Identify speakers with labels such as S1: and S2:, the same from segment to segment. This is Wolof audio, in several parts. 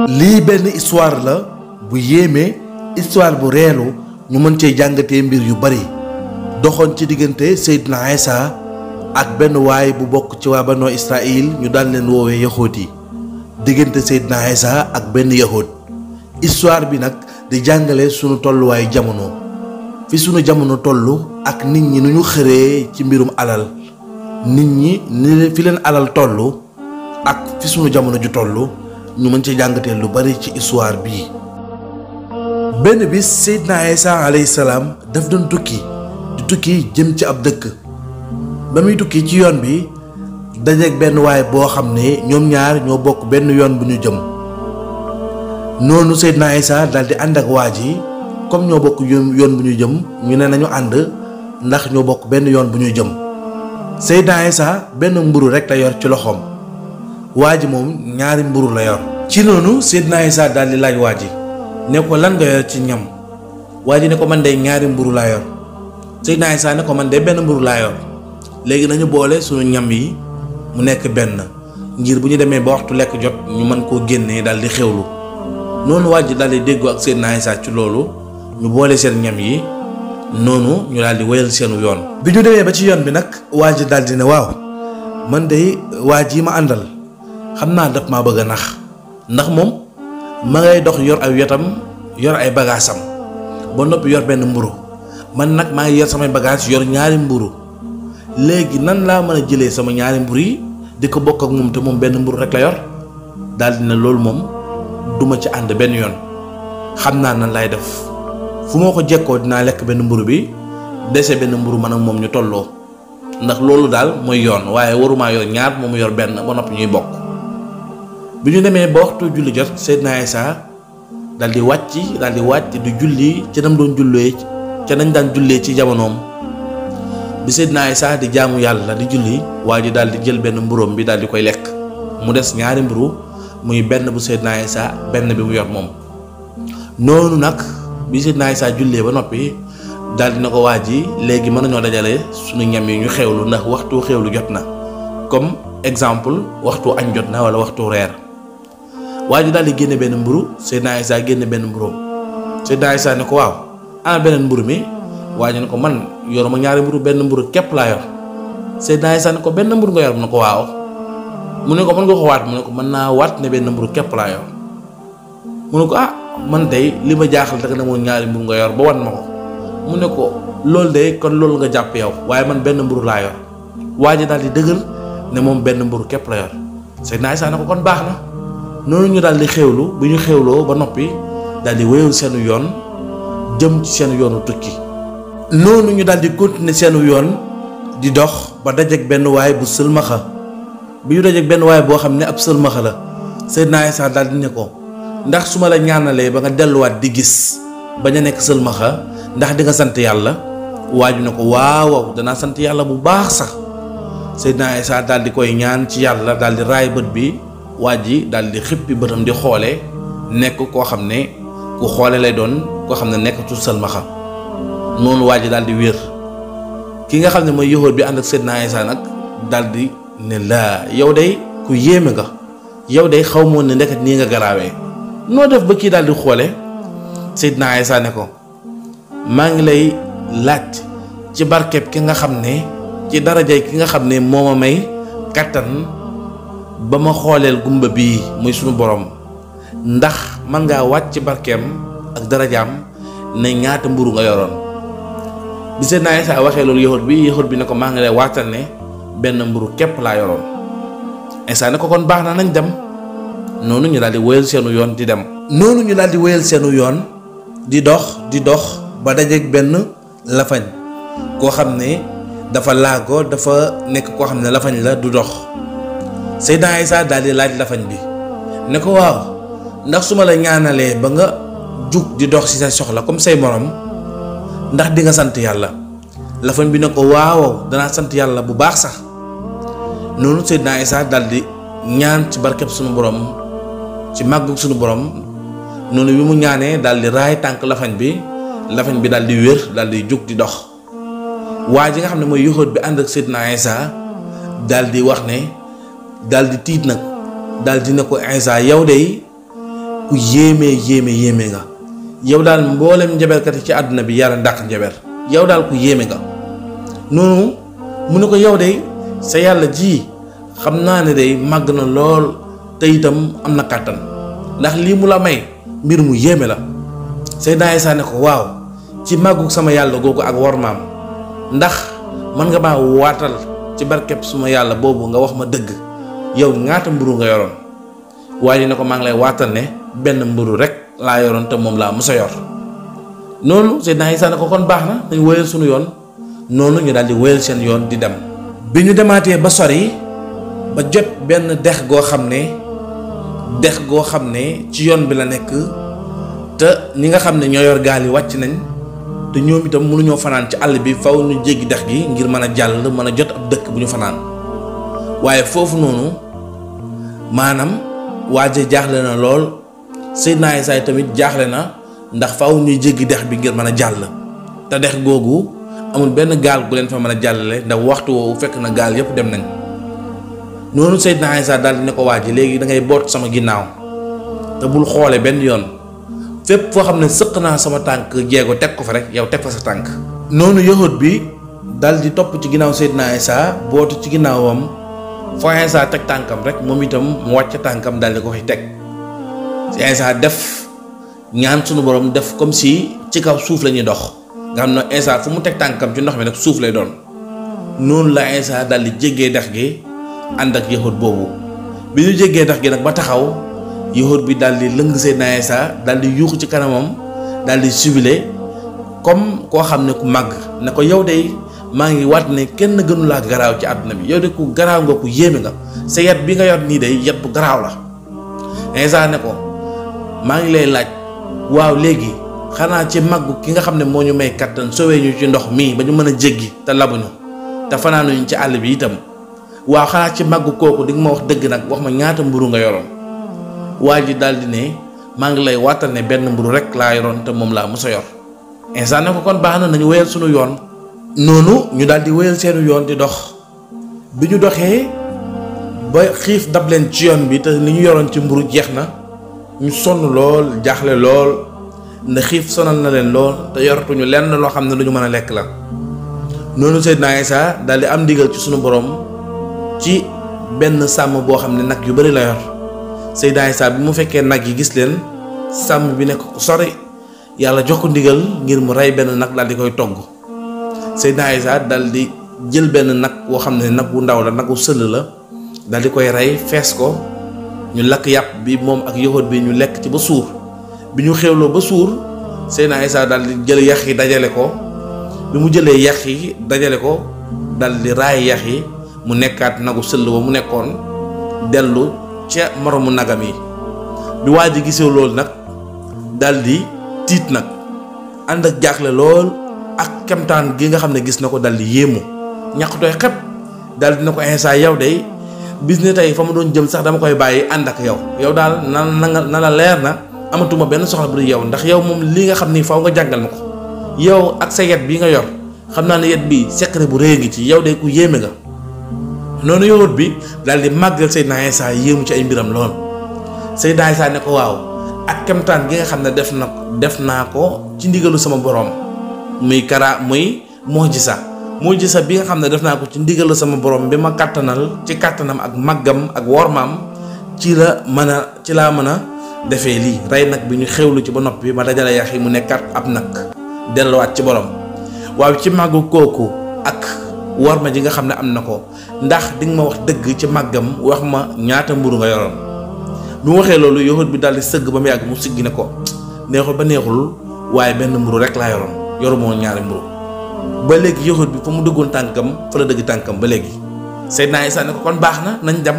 S1: lii benn histoire la bu yéeme, histoire bu reelu ñu mën cee jàngatee mbir yu bari doxoon ci diggante Seydina Isa ak benn waay bu bokk ci waa Banu Israël ñu daan leen woowee yaxóot yi. diggante Seydina Isa ak benn yaxóot. histoire bi nag di jàngale sunu tolluwaayu jamono fi sunu jamono toll ak nit ñi nu ñu xëree ci mbirum alal, nit ñi ni fi leen alal toll ak fi sunu jamono ju toll ñu mën ci jàngatee lu bari ci histoire bii. benn bis Seydina Isa alayhi salaam daf doon tukki di tukki jëm ci ab dëkk. ba muy tukki ci yoon bi dajeeg benn waay boo xam ne ñoom ñaar ñoo bokk benn yoon bu ñu jëm. noonu Seydina Isa daldi ànd ak waa ji comme ñoo bokk yoon bu ñu jëm ñu ne nañu ànd ndax ñoo bokk benn yoon bu ñuy jëm. Seydina Isa benn mburu rek la yor ci loxoom, waa ji moom ñaari mburu la yor. ci noonu Seydina Isa daldi laaj waa ji ne ko lan nga yor ci ñam. waa ji ne ko man de ñaari mburu laa yor. Seydina Isa ne ko man de benn mburu laa yor. léegi nañu boole suñu ñam yi mu nekk benn ngir bu ñu demee ba waxtu lekk jot ñu mën koo génnee daldi xewlu. noonu waa ji daldi déggoo ak Seydina Isa ci loolu ñu boole seen ñam yi noonu ñu daldi wéyal seenu yoon. bi ñu demee ba ci yoon bi nag waa ji daldi ne waaw man de waa ji ma àndal xam naa daf maa bëgg a nax ndax moom ma ngay dox yor ay wetam yor ay bagaasam ba noppi yor benn mburu, man nag maa ngi yor samay bagaas yor ñaari mburu. léegi nan laa mën a jëlee sama ñaari mburu yi di ko bokk ak moom te moom benn mburu rek la yor. daldi ne loolu moom duma ci ànd benn yoon, xam naa nan lay def fu ma ko jekkoo dinaa lekk benn mburu bi dese benn mburu man ak moom ñu tolloo ndax loolu daal mooy yoon, waaye warumaa yor ñaar moom yor benn ba noppi ñuy bokk. bi ñu demee ba waxtu julli jot Seydina Isa daldi wàcc di julli ca nam doon jullee ca nañ daan jullee ci jamonoom. bi Seydina Isa di jaamu yàlla di julli waa ji daldi jël benn mburoom bi daldi koy lekk mu des ñaari mburu, muy benn bu Seydina Isa benn bi mu yor moom. noonu nag bi Seydina Isa jullee ba noppi daldi na ko waa ji léegi mën nañoo dajale suñu ñam yi ñu xewlu ndax waxtu xewlu jot na, comme exemple waxtu añ jot na wala waxtu reer. waa ji daldi génne benn mburu, Seydina Isa génne benn mburoom. Seydina Isa ne ko waaw ana beneen mburu mi. waa ji ne ko man yoruma ñaari mburu, benn mburu képp laa yor. Seydina Isa ne ko benn mburu nga yor, mu ne ko waaw. mu ne ko mën nga ko waat, mu ne ko mën naa waat ne benn mburu képp laa yor. mu ne ko ah man day li ma jaaxal danga ne moom ñaari mburu nga yor ba wan ma ko. mu ne ko loolu de kon loolu nga jàpp yow, waaye man benn mburu laa yor. waa ji daal di dëgër ne moom benn mburu képp la yor. Seydina Isa ne ko kon baax na. noonu ñu daal di xewlu, bu ñu xewloo ba noppi daal di wéyal seenu yoon jëm ci seen yoonu tukki. noonu ñu daal di continuer seenu yoon di dox ba dajeek benn waay bu sëlmaxa. bi ñu dajeek benn waay boo xam ne ab sëlmaxa la. Seydina Isa daal di ne ko ndax su ma la ñaanalee ba nga delluwaat di gis bañ a nekk sëlmaxa ndax di nga sant yàlla. waaju ne ko waaw danaa sant yàlla bu baax sax. Seydina Isa daal di koy ñaan ci yàlla daal di raay bët bi, waaj ji daal di xippi bëtam di xoole nekk koo xam ne ku xoole lay doon, koo xam ne nekkatul sëlmaxa. noonu waaj ji daal di wér. ki nga xam ne mooy yaxóot bi ànd ak Seydina Isa nag daal di ne laa yow day ku yéeme nga, yow day xaw moon ne ndeket nii nga garaawee, noo def ba kii daal di xoole. Seydina Isa ne ko maa ngi lay laaj ci barkeb ki nga xam ne, ci darajay ki nga xam ne moo ma may kattan ba ma xooleel gumba bii muy sunu borom, ndax man ngaa wàcc ci barkeem ak darajaam ne ñaata mburu nga yoroon. bi Seydina Isa waxee loolu yaxóot bi ne ko maa ngi lay waatal ne benn mburu képp laa yoroon. Isa ne ko kon baax na nañ dem. noonu ñu daal di wéyal seenu yoon di dem. noonu ñu daal di wéyal seenu yoon di dox ba dajeek benn lafañ koo xam ne dafa laago, dafa nekk koo xam ne lafañ la du dox. Seydina Isa daal di laaj lafañ bi ne ko waaw ndax su ma la ñaanalee ba nga jug di dox ci sa soxla comme say morom ndax di nga sant yàlla. lafañ bi ne ko waaw danaa sant yàlla bu baax sax. noonu Seydina Isa daal di ñaan ci barkeb sunu borom, ci màggu sunu borom. noonu bi mu ñaanee daal di raay tànk lafañ bi daal di wér, daal di jug di dox. waa ji nga xam ne mooy yaxóot bi ànd ak Seydina Isa daal di wax ne daal di tiit nag, daal di ne ko Isa yow de ku yéeme nga yow daal mboolem njaberkat yi ci àdduna bi yàlla ndàq njaber yow daal ku yéeme nga noonu mu ne ko yow de sa yàlla ji xam naa ne day màgg na lool te itam am na kàttan ndax lii mu la may mbir mu yéeme la Seydina Isa ne ko waaw ci màggug sama yàlla googu ak wormaam ndax man nga maa waatal ci barkeb suma yàlla boobu nga wax ma dëgg yow ñaata mburu nga yoroon waaye ne ko maa ngi lay waatal ne benn mburu rek laa yoroon te moom laa mës a yor noonu Seydina Isa ne ko kon baax na dañ wéyal sunu yoon noonu ñu daal di wéyal seen yoon di dem bi ñu demaatee ba sori ba jot benn dex goo xam ne ci yoon bi la nekk te ñi nga xam ne ñoo yor gaal yi wàcc nañ te ñoom itam mënuñoo fanaan ci àll bi faw ñu jéggi dex gi ngir mën a jàll mën a jot ab dëkk bu ñu fanaan waaye foofu noonu maanaam waaje jaaxle na lool Seydina Isa tamit jaaxle na ndax faw ñuy jéggi dex bi ngir mën a jàll te dex googu amul benn gaal gu leen fa mën a jàllale ndax waxtu woowu fekk na gaal yépp dem nañ noonu Seydina Isa daal di ne ko waaji léegi da ngay boot sama ginnaaw te bul xoole benn yoon fépp foo xam ne sëq naa sama tànk jéego teg ko fa rek yow teg fa sa tànk noonu yahut bi dal di topp ci ginnaaw Seydina Isa bootu ci ginnaawam foo Isa teg tànkam rek moom itam mu wàcc tànkam dal di ko fi teg Isa def ñaan sunu borom def comme si ci kaw suuf la ñuy dox nga xam ne Isa fu mu teg tànkam ci ndox mi nag suuf lay doon noonu la Isa dal di jéggee dex gi ànd ak yahut boobu bi ñu jéggee dex gi nag ba taxaw yahut bi daal di lëng Seydina Isa daal di yuuxu ci kanamam daal di jubilé comme koo xam ne ku màgg ne ko yow de maa ngi waat ne kenn gënu laa garaaw ci àdduna bi yow de ku garaaw nga ku yéeme nga sa yat bi nga yor nii de yat bu garaaw la Isa ne ko maa ngi lay laaj waaw léegi xanaa ci màggu ki nga xam ne moo ñu may kattan sowee ñu ci ndox mii ba ñu mën a jéggi te labuñu te fanaanuñu ci àll bi itam waaw xanaa ci màggu kooku di nga ma wax dëgg nag wax ma ñaata mburu nga yoroon waa ji daal di ne maa ngi lay waatal ne benn mburu rek laa yoroon te moom laa mës a yor Isa ne ko kon baax na nañu wéyal sunu yoon noonu ñu daal di wéyal seenu yoon di dox bi ñu doxee ba xiif dab leen ci yoon bi te li ñu yoroon ci mburu jeex na ñu sonn lool jaaxle lool ndax xiif sonal na leen lool te yoratuñu lenn loo xam ne lu ñu mën a lekk la noonu Seydina Isa daal di am ndigal ci sunu borom ci benn sàmm boo xam ne nag yu bari la yor Seydina Isa bi mu fekkee nag yi gis leen sàmm bi nekk ku sori yàlla jox ko ndigal ngir mu rey benn nag daal di koy togg Seydina Isa daal di jël benn nag woo xam ne nag wu ndaw la nag wu sëll la daal di koy rey fees ko ñu lakk yàpp bi moom ak yahut bi ñu lekk ci ba suur bi ñu xewloo ba suur Seydina Isa daal di jël yax yi dajale ko bi mu jëlee yax yi dajale ko daal di raay yax yi mu nekkaat nagu sëll ba mu nekkoon dellu ca moromu nagam yi bi waa ji gisee loolu nag daal di tiit nag ànd ak jaaxle lool ak kemtaan gi nga xam ne gis na ko daal di yéemu ñàkkutooy xepp daal di na ko Isa yow de bis ne tey fa ma doon jëm sax dama koy bàyyi ànd ak yow daal na la leer na amatuma benn soxla bu dul yow ndax yow moom li nga xam ni faw nga jàngal ma ko yow ak sa yet bi nga yor xam naa ne yet bi secret bu rëy ngi ci yow de ku yéeme nga noonu yahut bi daal di màggal Seydina Isa yéemu ci ay mbiram lool Seydina Isa ne ko waaw ak kemtaan gi nga xam ne def naa ko ci ndigalu sama borom muy mujisa bi nga xam ne def naa ko ci ndigalu sama borom bi ma kàttanal ci kàttanam ak màggam ak wormaam ci laa mën a defee lii rey nag bi ñu xewlu ci ba noppi ma dajale yax yi mu nekkat ab nag delluwaat ci borom waaw ci màggu kooku ak worma ji nga xam ne am na ko ndax di nga ma wax dëgg ci màggam wax ma ñaata mburu nga yoroon bi mu waxee loolu yahut bi daal di sëgg ba mu yàgg mu siggi ne ko neexul ba neexul waaye benn mburu rek laa yoroon yoruma woon ñaari mburu ba léegi yahut bi fa mu dëggoon tànkam fa la dëgg tànkam ba léegi Seydina Isa ne ko kon baax na nañ dem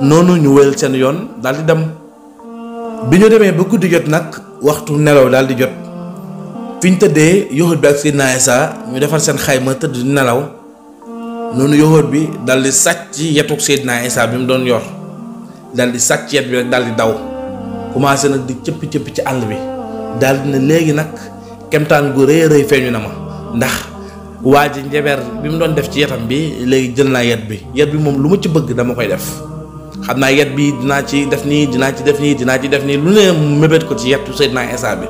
S1: noonu ñu wéyal seen yoon daal di dem bi ñu demee ba guddi jot nag waxtu nelaw daal di jot fi ñu tëddee yahut bi ak Seydina Isa ñu defar seen xayma tëdd di nelaw noonu yahut bi daal di sàcc yetuk Seydina Isa bi mu doon yor daal di sàcc yet bi rek daal di daw commencé nag di cëppi ci àll bi daal di ne léegi nag kemtaan gu rëy rëy feeñu na ma ndax waa ji njaber bi mu doon def ci yetam bi léegi jël naa yet bi moom lu ma ci bëgg dama koy def xam naa yet bi dinaa ci def nii dinaa ci def nii lu ne mébét ko ci yetu Seydina Isa bi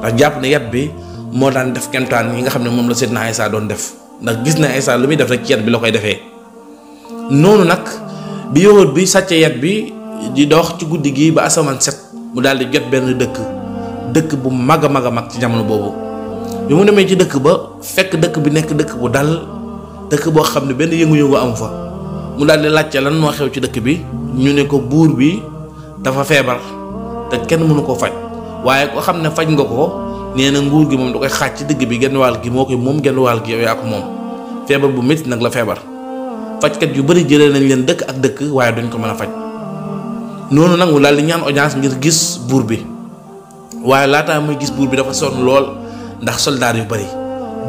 S1: ndax jàpp ne yet bi moo daan def kemtaan yi nga xam ne moom la Seydina Isa doon def ndax gis na Isa lu muy def rek ci yet bi la koy defee. noonu nag bi yowóot bi sàcce yet bi di dox ci guddi gi ba asamaan set mu daal di jot benn dëkk bu mag a mag ci jamono boobu bi mu demee ci dëkk ba fekk dëkk bi nekk dëkk bu dal dëkk boo xam ne benn yëngu-yëngu am fa mu daal di laajte lan moo xew ci dëkk bi ñu ne ko buur bi dafa feebar te kenn mënu ko faj waaye ko xam ne faj nga ko nee na nguur gi moom da koy xaaj ci digg bi genn wàll gi moo koy moom genn wàll gi yow yaa ko moom feebar bu métti nag la feebar fajkat yu bari jëlee nañ leen dëkk ak dëkk waaye duñ ko mën a faj noonu nag mu daal di ñaan audience ngir gis buur bi waaye laataa muy gis buur bi dafa sonn lool ndax soldaar yu bari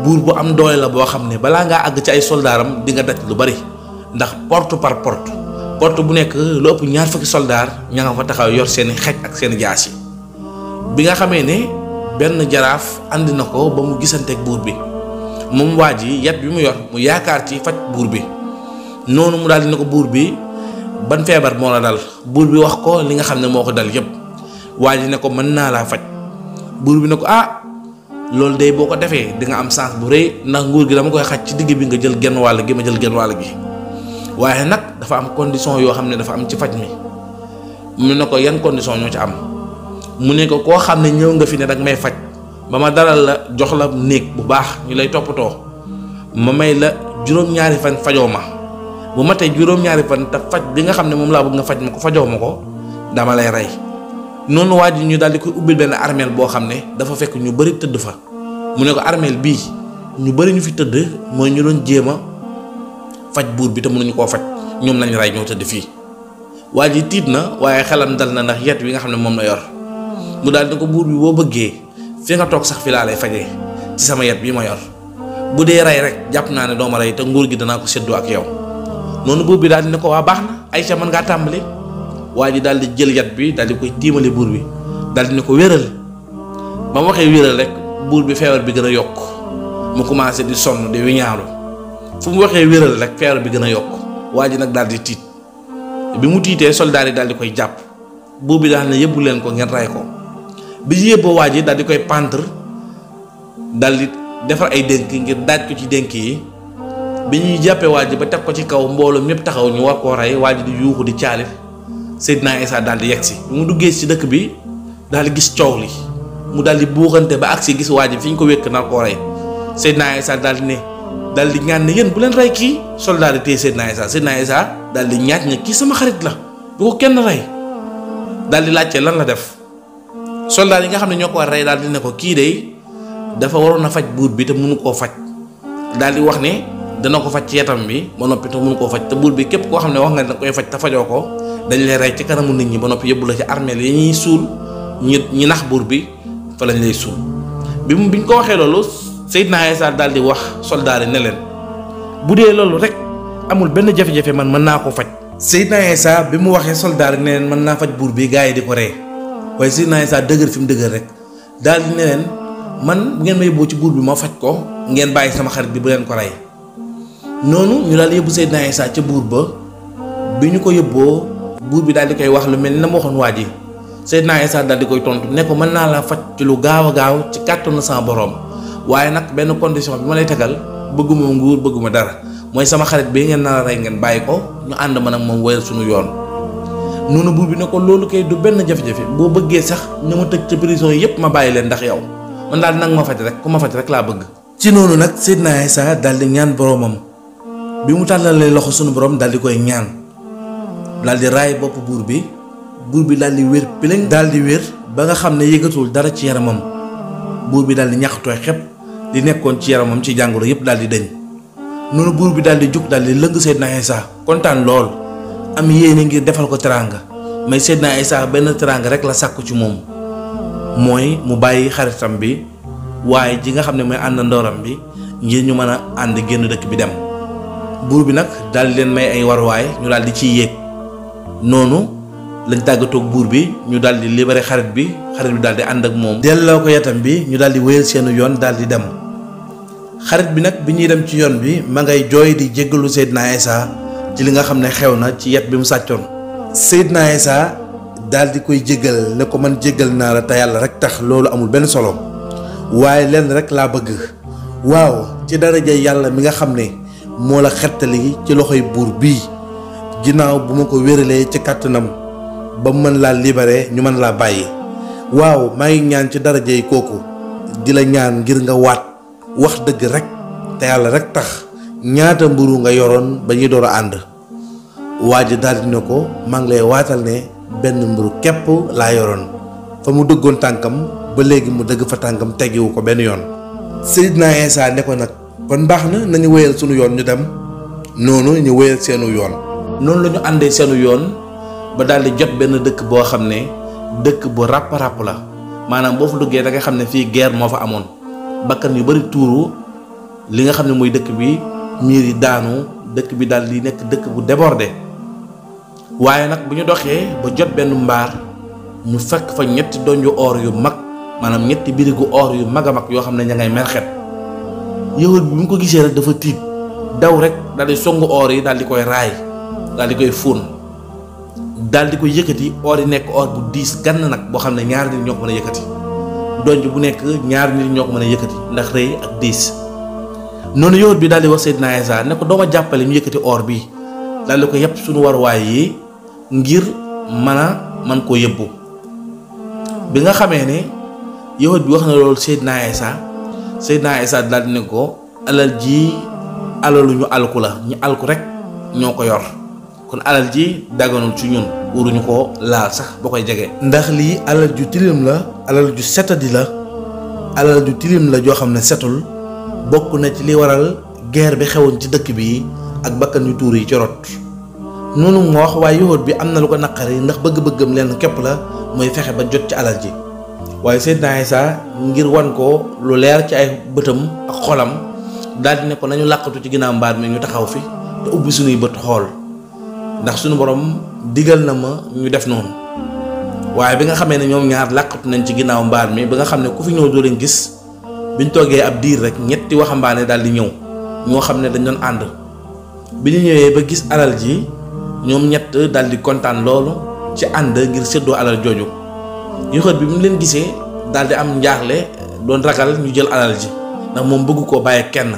S1: buur bu am doole la boo xam ne balaa ngaa àgg ci ay soldaaram di nga daj lu bari ndax porte par porte bu nekk lu ëpp ñaar fukki soldaar ña nga fa taxaw yor seeni xej ak seeni jaas yi bi nga xamee ne benn jaraaf andi na ko ba mu gisanteeg buur bi moom waa ji yat bi mu yor mu yaakaar ci faj buur bi noonu mu daal di ne ko buur bi ban feebar moo la dal buur bi wax ko li nga xam ne moo ko dal yépp waa ji ne ko mën naa laa faj buur bi ne ko loolu day boo ko defee di nga am chance bu rëy ndax nguur gi dama koy xaj ci digg bi nga jël genn wàll gi ma jël genn wàll gi waaye nag dafa am condition yoo xam ne dafa am ci faj mi mu ne ko yan condition ñoo ci am mu ne ko koo xam ne ñëw nga fi ne dag may faj ba ma dalal la jox la néeg bu baax ñu lay toppatoo ma may la juróom-ñaari fan fajoo ma bu ma tey juróom-ñaari fan te faj bi nga xam ne moom laa bëgg nga faj ma ko fajoo ma ko dama lay rey noonu waa ji ñu daal di koy ubbil benn armeel boo xam ne dafa fekk ñu bëri tëdd fa mu ne ko armeel bii ñu bëri ñu fi tëdd mooy ñu doon jéem a faj buur bi te mënuñu koo faj ñoom lañ rey ñoo tëdd fii waa ji tiit na waaye xelam dal na ndax yet wi nga xam ne moom la yor mu daal di ko buur bi boo bëggee fi nga toog sax fi laa lay fajee ci sama yet bii ma yor bu dee rey rek jàpp naa ne doo ma rey te nguur gi danaa ko séddoo ak yow noonu buur bi daal di ne ko waa baax na Aysa mën ngaa tàmbali waa ji daal di jël yat bi daal di koy tiimale buur bi daal di ne ko wéral ba mu waxee wéral rek buur bi feebar bi gën a yokk mu commencé di sonn di wiñaaru fu mu waxee wéral rek feebar bi gën a yokk waa ji nag daal di tiit bi mu tiitee soldaar yi daal di koy jàpp buur bi daal ne yëbbu leen ko ngeen rey ko bi ñu yëbboo waa ji daal di koy pendre daal di defar ay dénk ngir daaj ko ci dénk yi bi ñuy jàppee waa ji ba teg ko ci kaw mbooloo ñëpp taxaw ñu war koo rey waa ji di yuuxu di caalif Seydina Isa daal di yegsi bi mu duggee ci dëkk bi daal di gis coow li mu daal di buuxante ba agsi gis waa ji fi ñu ko wékk nar koo rey Seydina Isa daal di ne daal di ñaan ne yéen bu leen rey kii soldat yi téye Seydina Isa daal di ñaaj ne kii sama xarit la bu ko kenn rey daal di laajte lan la def soldat yi nga xam ne ñoo ko war rey daal di ne ko kii de dafa waroon a faj buur bi te mënu koo faj daal di wax ne dana ko faj ci yetam bi ba noppi te mënu koo faj te buur bi képp koo xam ne wax nga ne da koy faj te fajoo ko dañ lay rey ci kanamu nit ñi ba noppi yóbbu la ci armeel yi ñuy suul ñi nax buur bi fa lañ lay suul biñ ko waxee loolu Seydina Isa daal di wax soldaar yi ne leen bu dee loolu rek amul benn jafe-jafe man mën naa ko faj. Seydina Isa bi mu waxee soldaar yi ne leen mën naa faj buur bi gars yi di ko rey waaye Seydina Isa dëgër fi mu dëgër rek daal di ne leen man bu ngeen ma yóbboo ci buur bi ma faj ko ngeen bàyyi sama xarit bi bu leen ko rey noonu ñu daal yóbbu Seydina Isa ca buur ba bi ñu ko yóbboo buur bi daal di koy wax lu mel ni na ma waxoon waa ji Seydina Isa daal di koy tontu ne ko mën naa la faj ci lu gaaw a gaaw ci kàttanu sama borom waaye nag benn condition bi ma lay tegal bëgguma nguur bëgguma dara mooy sama xarit bi ngeen nar a rey ngeen bàyyi ko ñu ànd man ak moom woyal suñu yoon. noonu buur bi ne ko loolu kay du benn jafe-jafe boo bëggee sax ñu ma tëj ca prison yépp ma bàyyi leen ndax yow man daal nag ma faj rek ku ma faj rek laa bëgg. ci noonu nag Seydina Isa daal di ñaan boromam bi mu tàllalee loxo suñu borom daal di koy ñaan. daal di raay bopp buur bi daal di wér pileŋ daal di wér ba nga xam ne yëgatul dara ci yaramam buur bi daal di ñaxtooy xepp di nekkoon ci yaramam ci jàngoro yépp daal di deñ noonu buur bi daal di jug daal di lëng Seydina Isa kontaan lool am yéene ngir defal ko teraanga mais Seydina Isa benn teraanga rek la sàkku ci moom mooy mu bàyyi xaritam bi waaye ji nga xam ne mooy ànd ndooram bi ngir ñu mën a ànd génn dëkk bi dem buur bi nag daal di leen may ay waruwaay ñu daal di ciy yéeg noonu lañ tàggatoog buur bi ñu daal di libéré xarit bi daal di ànd ak moom delloo ko yatam bi ñu daal di wéyal seenu yoon daal di dem xarit bi nag bi ñuy dem ci yoon bi ma ngay jooy di jéggalu Seydina Isa ci li nga xam ne xew na ci yet bi mu sàccoon Seydina Isa daal di koy jégal ne ko man jégal naa la te yàlla rek tax loolu amul benn solo waaye lenn rek laa bëgg waaw ci daraja yàlla mi nga xam ne moo la xettali ci loxoy buur bii ginnaaw bu ma ko wéralee ci kàttanam ba mu mën laa libéré ñu mën laa bàyyi waaw maa ngi ñaan ci daraja yi kooku di la ñaan ngir nga waat wax dëgg rek te yàlla rek tax ñaata mburu nga yoroon ba ñuy door a ànd waa ji daal di ne ko maa ngi lay waatal ne benn mburu képp laa yoroon fa mu dëggoon tànkam ba léegi mu dëgg fa tànkam teggiwu ko benn yoon. Seydina Isa ne ko nag kon baax na nañu wéyal sunu yoon ñu dem noonu ñu wéyal seenu yoon. noonu la ñu àndee seenu yoon ba daal di jot benn dëkk boo xam ne dëkk bu ràpp ràpp la maanaam boo fa duggee da nga xam ne fii guerre moo fa amoon bakkan yu bari tuuru li nga xam ne muy dëkk bi miir yi daanu dëkk bi daal di nekk dëkk bu débordé waaye nag bu ñu doxee ba jot benn mbaar ñu fekk fa ñetti donju or yu mag maanaam ñetti birigu or yu mag a mag yoo xam ne ña ngay merxet yëwët bi mu ko gisee rek dafa tiit daw rek daal di songu or yi daal di koy raay daal di koy fóon daal di koy yëkkati or yi nekk or bu diis gann nag boo xam ne ñaari nit ñoo ko mën a yëkkati donj bu nekk ñaari nit ñoo ko mën a yëkkati ndax rëy ak diis noonu yëwët bi daal di wax Seydina Isa ne ko dooma jàppale ñu yëkkati or bi daal di ko yëpp suñu waruwaay yi ngir man koo yëbbu bi nga xamee ne yëwët bi wax na loolu Seydina Isa daal di ne ko alal ji alalu ñu alku la ñu alku rek ñoo ko yor kon alal ji daganul ci ñun waruñu ko laal sax boo koy jege. ndax lii alal ju tilim la alal ju setadi la alal ju tilim la joo xam ne setul bokk na ci li waral guerre bi xewoon ci dëkk bi ak bakkan yu tuur yi ci rot noonu moo wax waaye yëwët bi am na lu ko naqari ndax bëgg-bëggam leen képp la mooy fexe ba jot ci alal ji waaye Seydina Isa ngir wan ko lu leer ci ay bëtam ak xolam daal di ne ko nañu làqatu ci ginnaaw mbaar mi ñu taxaw fi te ubbi suñuy bët xool ndax suñu borom digal na ma ñu def noonu waaye bi nga xamee ne ñoom ñaar làqatu nañ ci ginnaaw mbaar mi ba nga xam ne ku fi ñëw doo leen gis biñ toogee ab diir rek ñetti waxambaane daal di ñëw ñoo xam ne dañ doon ànd bi ñu ñëwee ba gis alal ji ñoom ñett daal di kontaan loolu ci ànd ngir séddoo alal jooju yëwët bi mu leen gisee daal di am njaaxle doon ragal ñu jël alal ji ndax moom bëgg koo bàyyee kenn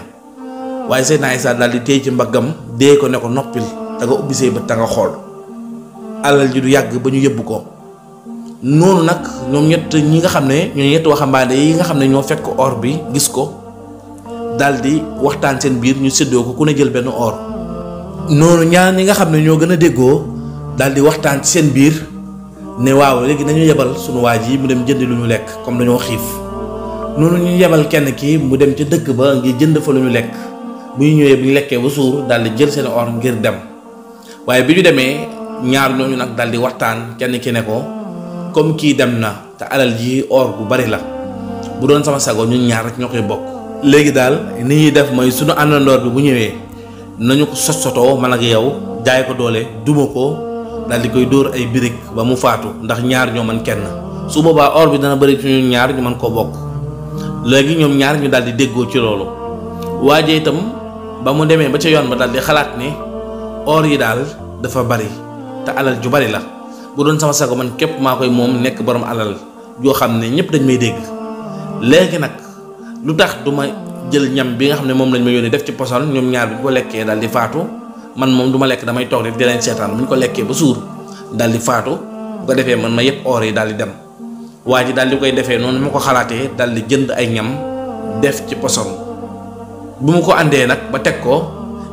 S1: waaye Seydina Isa daal di téye ci mbaggam dee ko ne ko noppil da nga ubbi say bët da nga xool alal ji du yàgg ba ñu yëbbu ko noonu nag ñoom ñett ñi nga xam ne ñoo ñett waxambaane yi nga xam ne ñoo fekk or bi gis ko daal di waxtaan seen biir ñu séddoo ko ku ne jël benn or noonu ñaar ñi nga xam ne ñoo gën a déggoo daal di waxtaan ci seen biir ne waaw léegi nañu yebal sunu waa ji mu dem jënd lu ñu lekk comme dañoo xiif noonu ñu yebal kenn ki mu dem ca dëkk ba ngir jënd fa lu ñu lekk bu ñu ñëwee bu ñu lekkee ba suur daal di jël seen or ngir dem waaye bi ñu demee ñaar ñooñu nag daal di waxtaan kenn ki ne ko comme kii dem na te alal ji or bu bari la bu doon sama sago ñun ñaar rek ñoo koy bokk léegi daal ni ñuy def mooy sunu àndandoor bi bu ñëwee nañu ko sotoo man ak yow jaay ko doole duma ko daal di koy dóor ay birig ba mu faatu ndax ñaar ñoo mën kenn su boobaa or bi dana bari ci ñun ñaar ñu mën koo bokk léegi ñoom ñaar ñu daal di déggoo ci loolu waaje itam ba mu demee ba ca yoon ba daal di xalaat ne or yi daal dafa bari te alal ju bari la bu doon sama sago man képp maa koy moom nekk borom alal joo xam ne ñëpp dañ may dégg léegi nag lu tax du ma jël ñam bi nga xam ne moom lañ ma yónnee def ci poson ñoom ñaar bi ñu ko lekkee daal di faatu man moom du ma lekk damay toog rek di leen seetaan bu ñu ko lekkee ba suur daal di faatu bu ko defee man ma yëpp or yi daal di dem waa ji daal di koy defee noonu ma ko xalaatee daal di jënd ay ñam def ci poson bu mu ko àndee nag ba teg ko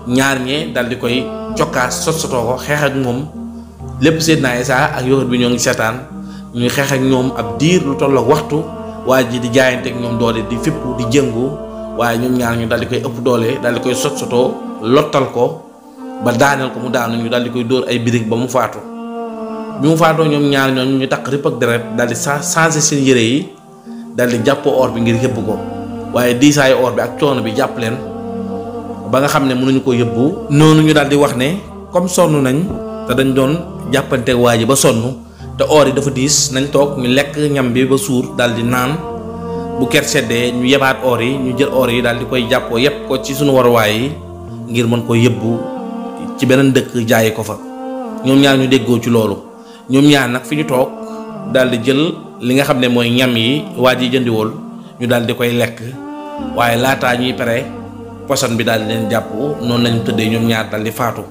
S1: ñaar ñee daal di koy cokkaas sotoo ko xeex ak moom lépp Seydina Isa ak yëwët bi ñoo ngi seetaan ñuy xeex ak ñoom ab diir lu tollook waxtu waa ji di jaayante ak ñoom doole di fippu di jëngu waaye ñoom ñaar ñu daal di koy ëpp doole daal di koy sotoo lottal ko ba daaneel ko mu daanu ñu daal di koy dóor ay birig ba mu faatu bi mu faatoo ñoom ñaar ñooñu ñu takk rip ak deret daal di changé seen yére yi daal di jàppoo or bi ngir yëbb ko waaye diisaayu or bi ak coono bi jàpp leen ba nga xam ne mënuñu ko yëbbu noonu ñu daal di wax ne comme sonn nañ te dañ doon jàppante waa ji ba sonn te or yi dafa diis nañ toog ñu lekk ñam bi ba suur daal di naan bu ker seddee ñu yebaat or yi ñu jël or yi daal di koy jàppoo yépp ko ci suñu waruwaay yi ngir mën ko yëbbu ci beneen dëkk jaayi ko fa
S2: ñoom ñaar ñu déggoo ci loolu ñoom ñaar nag fi ñu toog daal di jël li nga xam ne mooy ñam yi waa ji jëndiwool ñu daal di koy lekk waaye laataa ñuy pare poson bi daal di leen jàpp noonu lañu tëddee ñoom ñaar daal di faatu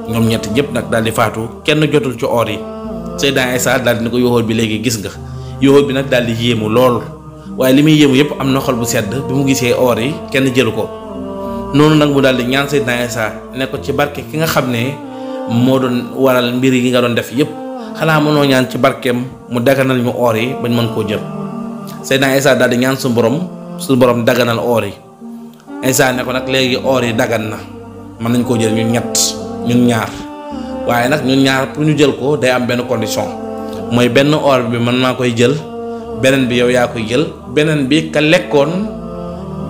S2: ñoom ñett ñëpp nag daal di faatu kenn jotul ci or yi Seydina Isa daal di ne ko yóoxóot bi léegi gis nga yóoxóot bi nag daal di yéemu lool waaye li muy yéemu yëpp am na xol bu sedd bi mu gisee or yi kenn jëlu ko noonu nag mu daal di ñaan Seydina Isa ne ko ci barke ki nga xam ne moo doon waral mbir yi nga doon def yëpp xanaa mënoo ñaan ci barkeem mu daganal ñu or yi bañ mën koo jël Seydina Isa daal di ñaan suñu borom daganal or yi Isa ne ko nag léegi or yi dagan na mën nañ koo jël ñun ñaar waaye nag ñun ñaar pour ñu jël ko day am benn condition mooy benn or bi man maa koy jël beneen bi yow yaa koy jël beneen bi ka lekkoon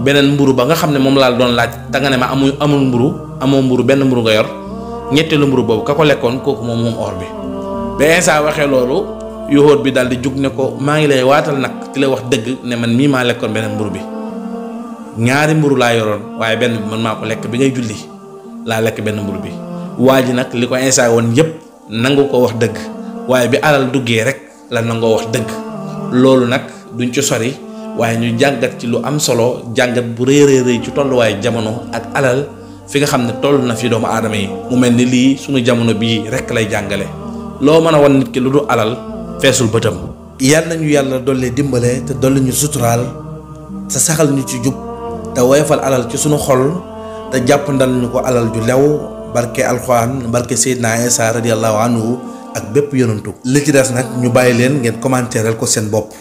S2: beneen mburu ba nga xam ne moom laa doon laaj danga ne ma amoo mburu benn mburu nga yor ñetteelu mburu boobu ka ko lekkoon kooku moom or bi ba Isa waxee loolu yóoxóot bi daal di jug ne ko maa ngi lay waatal nag ci lay wax dëgg ne man mii maa lekkoon beneen mburu bi ñaari mburu laa yoroon waaye benn bi man maa ko lekk bi ngay julli laa lekk benn mburu bi waa ji nag li ko Isa woon yëpp nangu ko wax dëgg waaye bi alal duggee rek la nangoo wax dëgg loolu nag duñ ci sori waaye ñu jàngat ci lu am solo jàngat bu rëy ci tolluwaay jamono ak alal fi nga xam ne toll na fi doomu aadama yi mu mel ni lii suñu jamono bii rek lay jàngale loo mën a wan nit ki lu du alal feesul bëtam.
S1: yàlla nañu yàlla dolli dimbale te dolli ñu suturaal te saxal ñu ci jub te woyofal alal ci sunu xol te jàpp ndal ñu ko alal ju lew barke alxuraan barke Seydina Isa radiyallahu anhu ak bépp yonantu li ci des nag ñu bàyyi leen ngeen commentéral ko seen bopp.